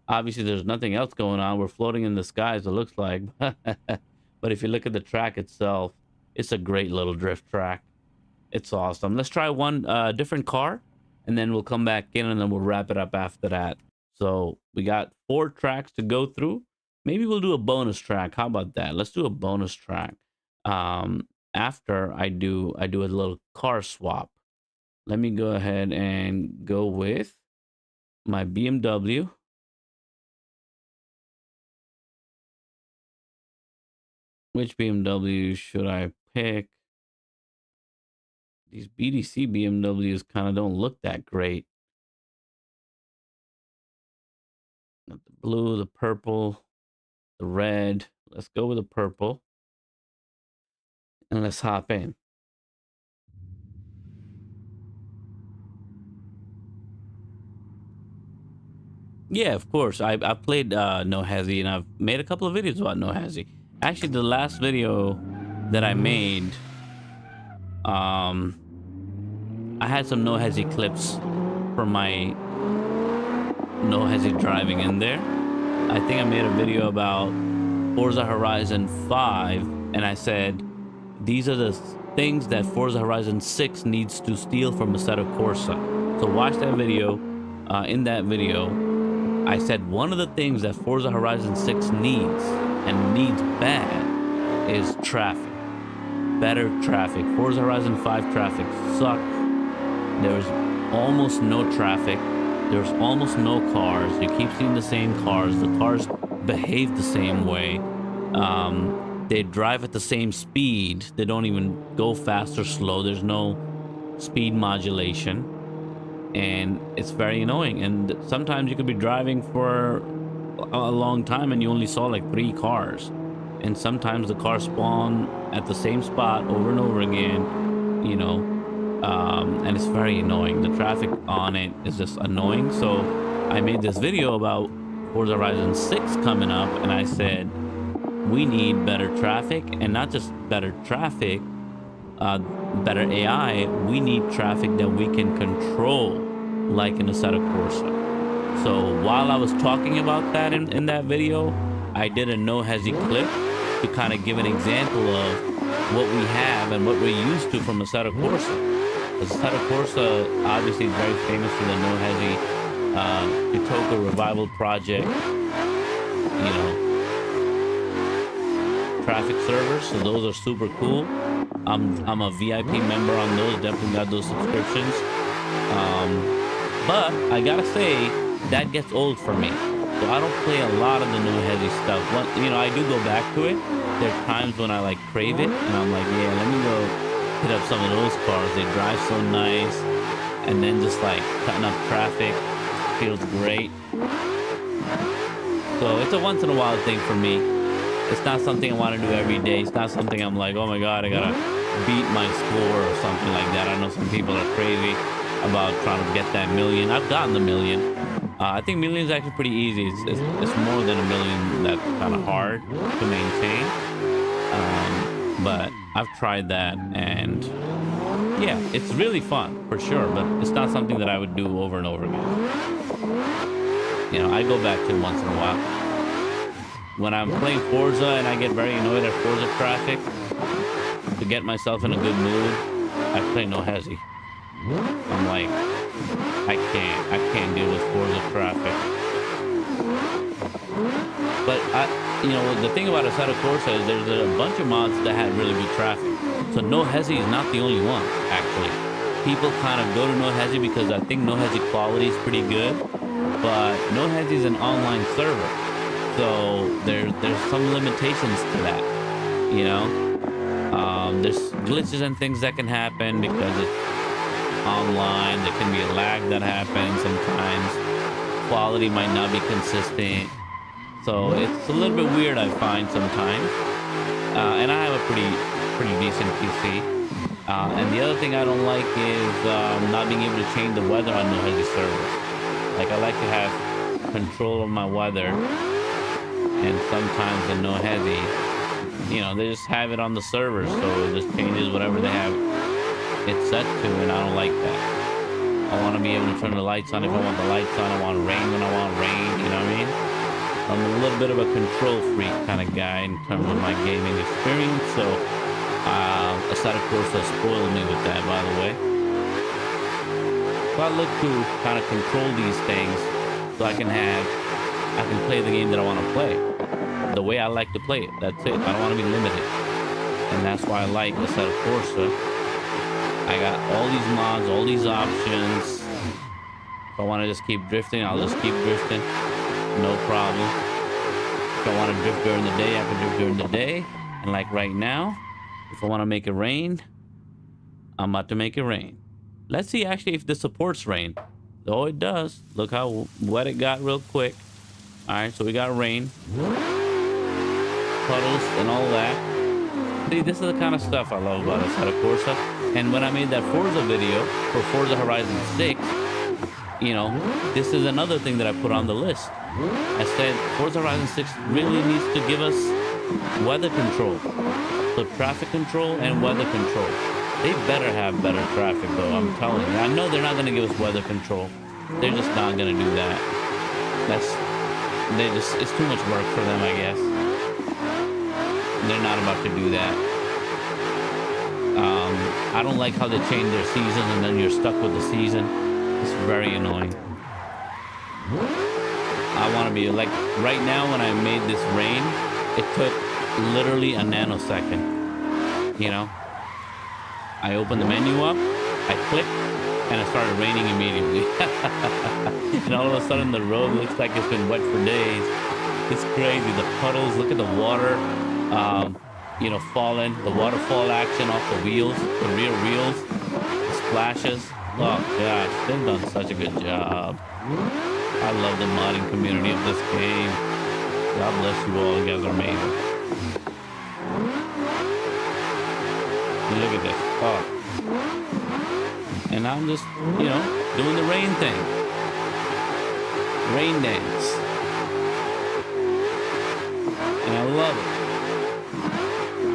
Obviously, there's nothing else going on. We're floating in the skies, it looks like. But if you look at the track itself, it's a great little drift track. It's awesome. Let's try one different car, and then we'll come back in, and then we'll wrap it up after that. So we got 4 tracks to go through. Maybe we'll do a bonus track. How about that? Let's do a bonus track. After I do a little car swap. Let me go ahead and go with my BMW. Which BMW should I pick? These BDC BMWs kind of don't look that great. Got the blue, the purple, the red. Let's go with the purple. And let's hop in. Yeah, of course. I played No Hezi, and I've made a couple of videos about No Hezi. Actually, the last video that I made, I had some No Hezi clips from my No Hezi driving in there. I think I made a video about Forza Horizon 5, and I said, these are the things that Forza Horizon 6 needs to steal from Assetto Corsa. So watch that video. In that video, I said one of the things that Forza Horizon 6 needs, and needs bad, is traffic. Better traffic. Forza Horizon 5 traffic sucked. There's almost no traffic. There's almost no cars. You keep seeing the same cars. The cars behave the same way. They drive at the same speed. They don't even go fast or slow. There's no speed modulation. And it's very annoying. And sometimes you could be driving for a long time and you only saw like 3 cars. And sometimes the cars spawn at the same spot over and over again, you know. And it's very annoying. The traffic on it is just annoying. So I made this video about Forza Horizon 6 coming up, and I said we need better traffic, and not just better traffic, better AI. We need traffic that we can control, like in Assetto Corsa. So while I was talking about that in that video, I did a No Hezi clip to kind of give an example of what we have and what we're used to from Assetto Corsa. Assetto Corsa obviously is very famous for the No Hezi Shutoko revival project, you know, traffic servers. So those are super cool. I'm a VIP member on those. Definitely got those subscriptions. But I gotta say that gets old for me. So I don't play a lot of the No Hezzy stuff. You know, I do go back to it. There are times when I like crave it, and I'm like, yeah, let me go hit up some of those cars. They drive so nice, and then just like cutting up traffic feels great. So it's a once in a while thing for me. It's not something I want to do every day. It's not something I'm like, oh my god, I gotta beat my score or something like that. I know some people are crazy about trying to get that million. I've gotten the million. I think million is actually pretty easy. It's more than a million that's kind of hard to maintain. But I've tried that, and yeah, it's really fun for sure. But it's not something that I would do over and over again. You know, I go back to it once in a while. When I'm playing Forza and I get very annoyed at Forza traffic, to get myself in a good mood, I play No Hezzy. I'm like, I can't deal with Forza traffic. But you know, the thing about Assetto Corsa is there's a bunch of mods that have really good traffic. So No Hezzy is not the only one, actually. People kind of go to No Hezzy because I think No Hezzy quality is pretty good. But No Hezzy is an online server, so there's some limitations to that, you know. There's glitches and things that can happen because it's online. There can be a lag that happens sometimes. Quality might not be consistent, so it's a little bit weird, I find sometimes. And I have a pretty decent PC. And the other thing I don't like is not being able to change the weather on No Hezzy servers. Like, I like to have control of my weather, and sometimes in No Hezzy, you know, they just have it on the server, so it just changes whatever they have it set to, and I don't like that. I want to be able to turn the lights on if I want the lights on. I want rain when I want rain, you know what I mean? I'm a little bit of a control freak kind of guy in terms of my gaming experience, so Assetto Corsa spoiled me with that, by the way. So I look to kind of control these things so I can play the game that I want to play the way I like to play it. That's it. I don't want to be limited, and that's why I like Assetto Corsa. I got all these mods, all these options. If I want to just keep drifting, I'll just keep drifting, no problem. If I want to drift during the day, I can drift during the day. And like right now, if I want to make it rain, I'm about to make it rain. Let's see actually if this supports rain. Oh, it does. Look how wet it got real quick. All right, so we got rain, puddles, and all that. See, this is the kind of stuff I love about Assetto Corsa. And when I made that Forza video for Forza Horizon 6, you know, this is another thing that I put on the list. I said Forza Horizon 6 really needs to give us weather control. So traffic control and weather control. They better have better traffic, though. I'm telling you. I know they're not going to give us weather control. They're just not going to do that. It's too much work for them, I guess. They're not about to do that. I don't like how they change their seasons and then you're stuck with the season. It's very annoying. I want to be like, right now when I made this rain, it took literally a nanosecond, you know. I opened the menu up, I clicked, and it started raining immediately. And all of a sudden the road looks like it's been wet for days. It's crazy. The puddles, look at the water, you know, falling, the waterfall action off the wheels, the rear wheels, the splashes. Oh gosh, they've done such a good job. I love the modding community of this game. God bless you all. You guys are amazing. Look at this. Oh. And I'm just, you know, doing the rain thing. Rain dance. And I love it.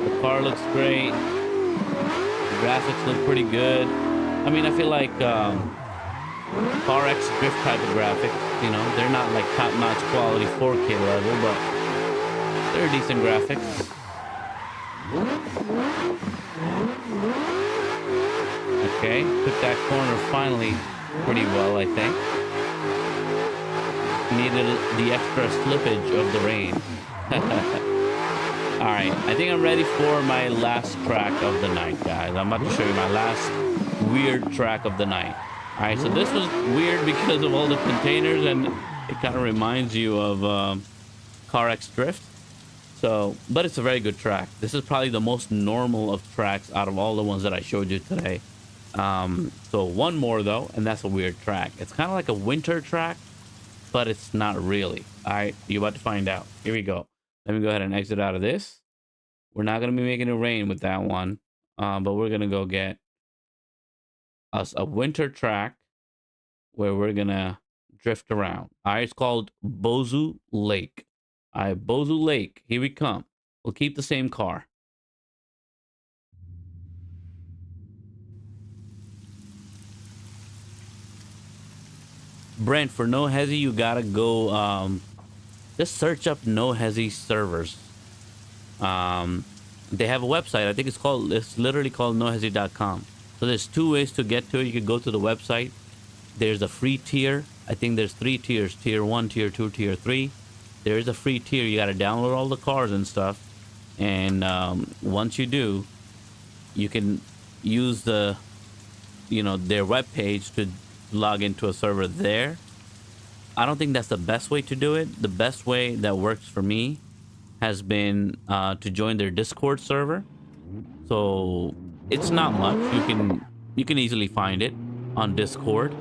The car looks great. The graphics look pretty good. I mean, I feel like Car X drift type of graphics, you know, they're not like top-notch quality 4K level, but they're decent graphics. Okay, took that corner finally pretty well, I think. Needed the extra slippage of the rain. Alright, I think I'm ready for my last track of the night, guys. I'm about to show you my last weird track of the night. Alright, so this was weird because of all the containers and It kind of reminds you of Car X Drift. So, but it's a very good track. This is probably the most normal of tracks out of all the ones that I showed you today. So one more though, and that's a weird track. It's kind of like a winter track, but it's not really. All right, you're about to find out. Here we go. Let me go ahead and exit out of this. We're not going to be making it rain with that one, but we're going to go get us a winter track where we're going to drift around. All right, it's called Bozu Lake. All right, Bozu Lake, here we come. We'll keep the same car. Brent, for No Hezi, you gotta go just search up No Hezi servers. They have a website. I think it's literally called nohezi.com. So there's two ways to get to it. You could go to the website. There's a free tier. I think there's 3 tiers: tier 1, tier 2, tier 3. There is a free tier. You got to download all the cars and stuff, and once you do, you can use their web page to log into a server there. I don't think that's the best way to do it. The best way that works for me has been to join their Discord server. So it's not much. You can easily find it on Discord.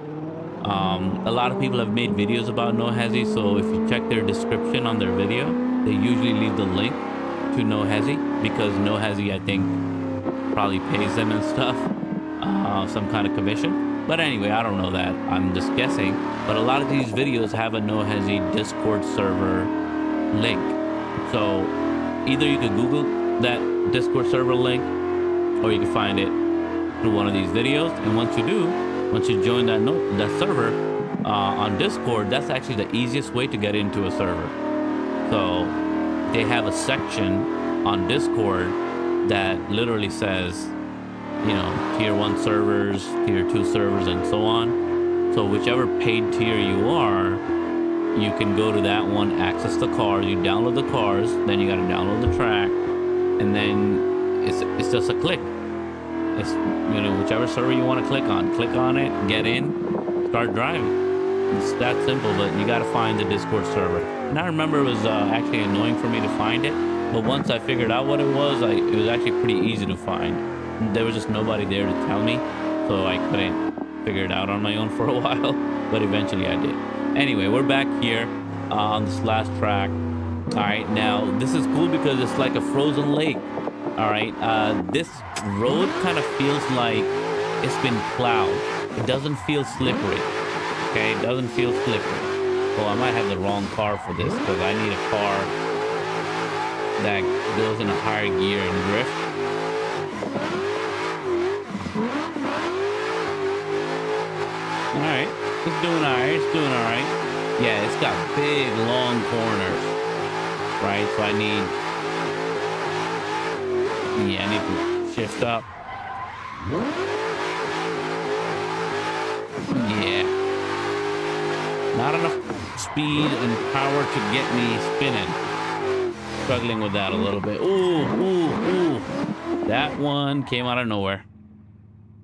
A lot of people have made videos about No Hezi, so if you check their description on their video, they usually leave the link to No Hezi, because No Hezi, I think, probably pays them and stuff, some kind of commission. But anyway, I don't know that. I'm just guessing. But a lot of these videos have a No Hezi Discord server link. So either you could Google that Discord server link, or you can find it through one of these videos. And once you join that server on Discord, that's actually the easiest way to get into a server. So they have a section on Discord that literally says, tier 1 servers, tier 2 servers, and so on. So whichever paid tier you are, you can go to that one, access the cars, you download the cars, then you got to download the track, and then it's just a click. It's, whichever server you want to click on it, get in, start driving. It's that simple, but you got to find the Discord server. And I remember it was actually annoying for me to find it, but once I figured out what it was actually pretty easy to find. There was just nobody there to tell me, so I couldn't figure it out on my own for a while, but eventually I did. Anyway, we're back here on this last track. All right, now this is cool because it's like a frozen lake. All right, this road kind of feels like it's been plowed. It doesn't feel slippery. Okay, it doesn't feel slippery. Oh, I might have the wrong car for this, because I need a car that goes in a higher gear and drift. All right, it's doing all right. It's doing all right. Yeah, it's got big, long corners, right? So I need to shift up. Yeah. Not enough speed and power to get me spinning. Struggling with that a little bit. Ooh. That one came out of nowhere.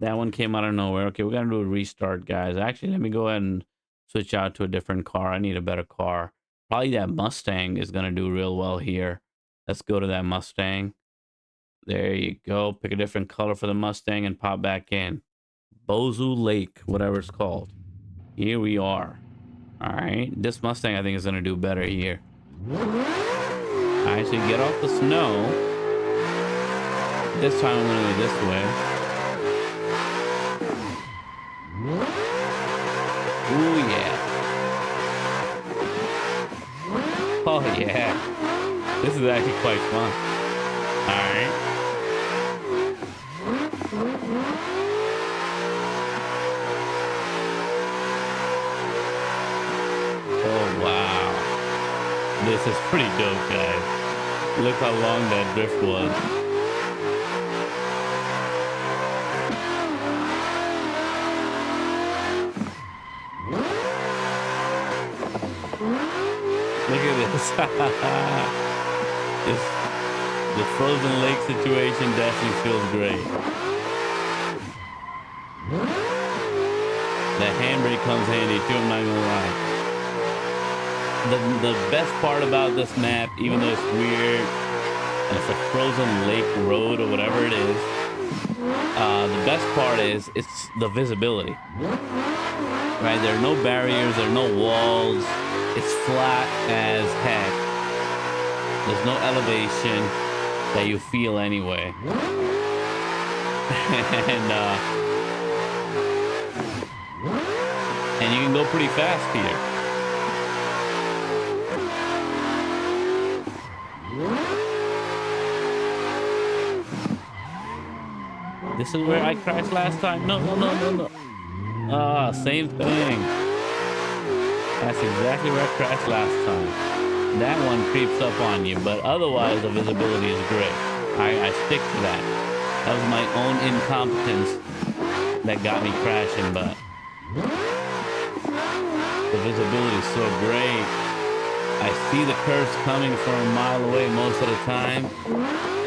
Okay, we're gonna do a restart, guys. Actually, let me go ahead and switch out to a different car. I need a better car. Probably that Mustang is gonna do real well here. Let's go to that Mustang. There you go. Pick a different color for the Mustang and pop back in. Bozu Lake, whatever it's called. Here we are. All right, this Mustang I think is gonna do better here. All right, so you get off the snow. This time I'm gonna go this way. Ooh, yeah. Oh, yeah. This is actually quite fun. Alright. Oh, wow. This is pretty dope, guys. Look how long that drift was. Look at this. The frozen lake situation definitely feels great. The handbrake comes handy too, I'm not gonna lie. The best part about this map, even though it's weird, and it's a frozen lake road or whatever it is, the best part is it's the visibility. Right? There are no barriers, there are no walls. It's flat as heck. There's no elevation that you feel anyway. And you can go pretty fast here. This is where I crashed last time. No. Ah, same thing. That's exactly where I crashed last time. That one creeps up on you, but otherwise the visibility is great. I stick to that. That was my own incompetence that got me crashing, but the visibility is so great. I see the curves coming from a mile away most of the time,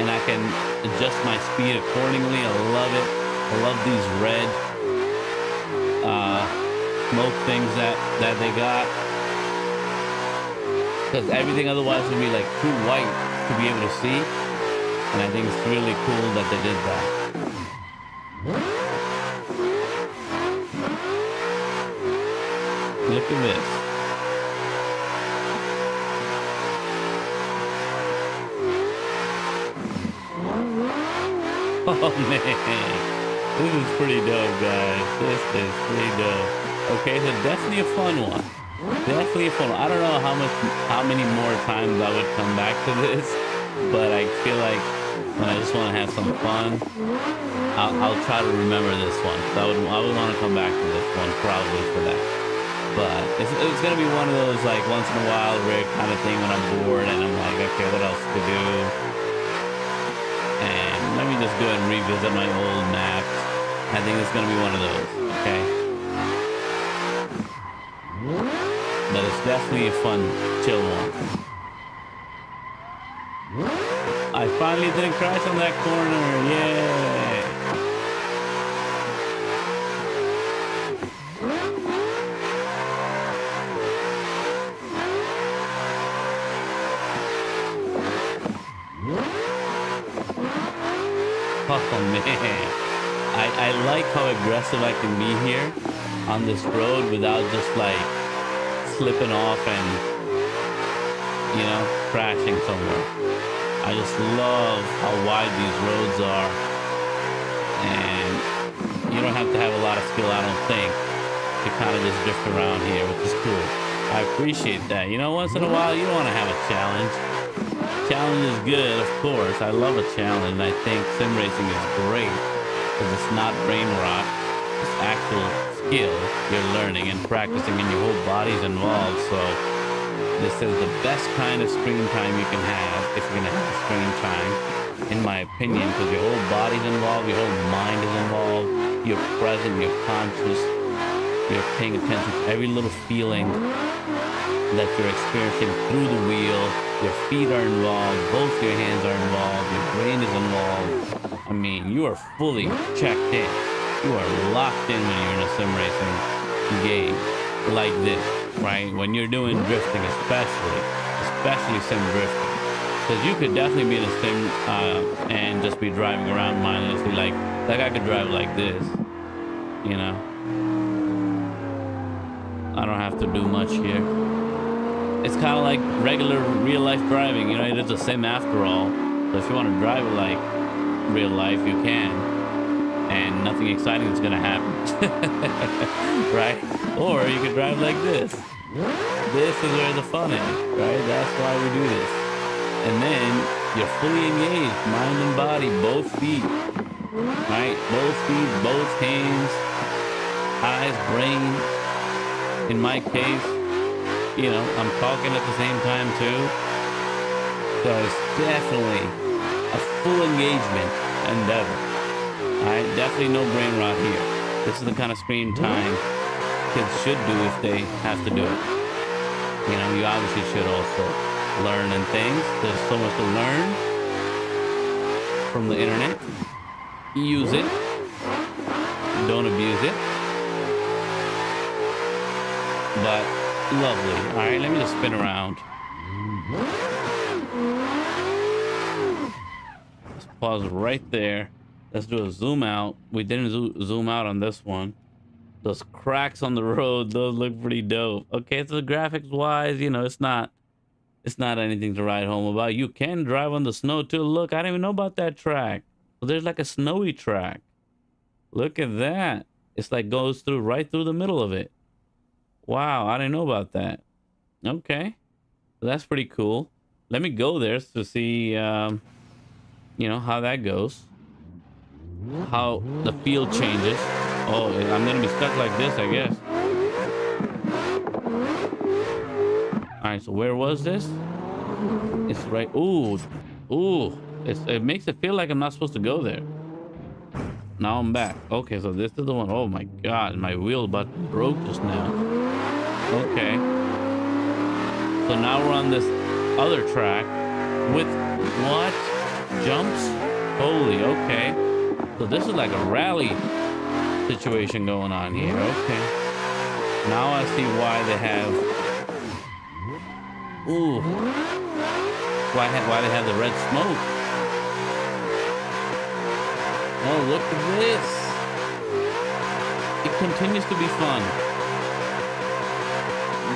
and I can adjust my speed accordingly. I love it. I love these red smoke things that they got, because everything otherwise would be like too white to be able to see, and I think it's really cool that they did that. Look at this. Oh man, this is pretty dope, guys. This is pretty dope. Okay, so definitely a fun one. Definitely a fun one. I don't know how many more times I would come back to this, but I feel like when I just want to have some fun, I'll try to remember this one. I would want to come back to this one probably for that. But it's gonna be one of those like once in a while rare kind of thing when I'm bored and I'm like, okay, what else to do? And let me just go and revisit my old maps. I think it's gonna be one of those, okay? But it's definitely a fun, chill one. I finally didn't crash on that corner, yay! Oh man, I like how aggressive I can be here on this road without just like slipping off and, you know, crashing somewhere. I just love how wide these roads are, and you don't have to have a lot of skill, I don't think, to kind of just drift around here, which is cool. I appreciate that. You know, once in a while you want to have a challenge. Challenge is good, of course. I love a challenge. I think sim racing is great because it's not brain rot. It's actual skill you're learning and practicing, and your whole body's involved. So this is the best kind of screen time you can have if you're gonna have screen time, in my opinion, because your whole body's involved, your whole mind is involved. You're present, you're conscious, you're paying attention to every little feeling that you're experiencing through the wheel. Your feet are involved, both your hands are involved, your brain is involved. I mean, you are fully checked in. You are locked in when you're in a sim racing game like this, right? When you're doing drifting, especially sim drifting. Because you could definitely be in a sim and just be driving around mindlessly, like I could drive like this, you know? I don't have to do much here. It's kind of like regular real life driving, you know, it is a sim after all. So if you want to drive it like real life, you can. And nothing exciting is going to happen. Right? Or you could drive like this. This is where the fun is, right? That's why we do this. And then you're fully engaged, mind and body, both feet, right? Both feet, both hands, eyes, brain. In my case, you know, I'm talking at the same time too. So it's definitely a full engagement endeavor. Alright, definitely no brain rot here. This is the kind of screen time kids should do if they have to do it. You know, you obviously should also learn and things. There's so much to learn from the internet. Use it. Don't abuse it. But Lovely. All right, let me just spin around. Let's pause right there. Let's do a zoom out. We didn't zoom out on this one. Those cracks on the road, those look pretty dope. Okay, so graphics wise, you know, it's not anything to write home about. You can drive on the snow too. Look, I didn't even know about that track. So there's like a snowy track. Look at that. It's like goes through right through the middle of it. Wow, I didn't know about that. Okay, so that's pretty cool. Let me go there to see, you know, how that goes. How the field changes. Oh, I'm gonna be stuck like this, I guess. All right, so where was this? It's right. Ooh, ooh. It makes it feel like I'm not supposed to go there. Now I'm back. Okay, so this is the one. Oh my God, my wheel button broke just now. Okay. So now we're on this other track with what? Jumps? Holy, okay. So this is like a rally situation going on here. Okay. Now I see why they have. Ooh. Why they have the red smoke? Oh, look at this. It continues to be fun.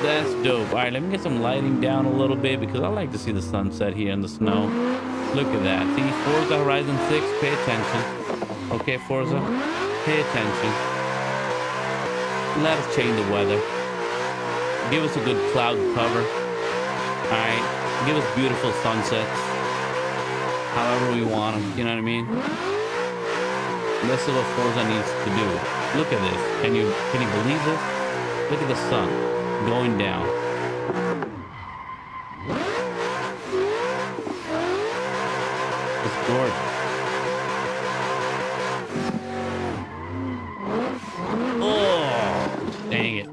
That's dope. All right, let me get some lighting down a little bit because I like to see the sunset here in the snow. Look at that. See, Forza Horizon 6, pay attention. Okay, Forza, pay attention. Let us change the weather. Give us a good cloud cover. All right, give us beautiful sunsets. However we want them, you know what I mean? This is what Forza needs to do. Look at this. Can you believe this? Look at the sun going down. It's gorgeous. Oh, dang it.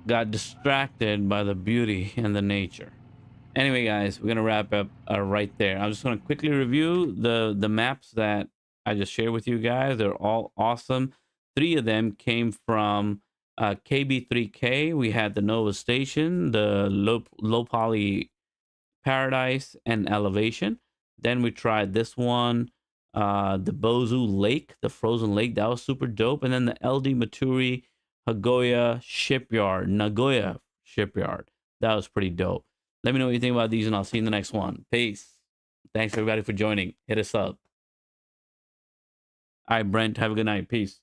Got distracted by the beauty and the nature. Anyway, guys, we're gonna wrap up right there. I'm just gonna quickly review the maps that I just shared with you guys. They're all awesome. 3 of them came from KB3K. We had the Nova Station, the low poly Paradise, and Elevation. Then we tried this one, the Bozu Lake, the frozen lake. That was super dope. And then the LD Maturi Nagoya Shipyard. That was pretty dope. Let me know what you think about these, and I'll see you in the next one. Peace. Thanks, everybody, for joining. Hit us up. All right, Brent, have a good night. Peace.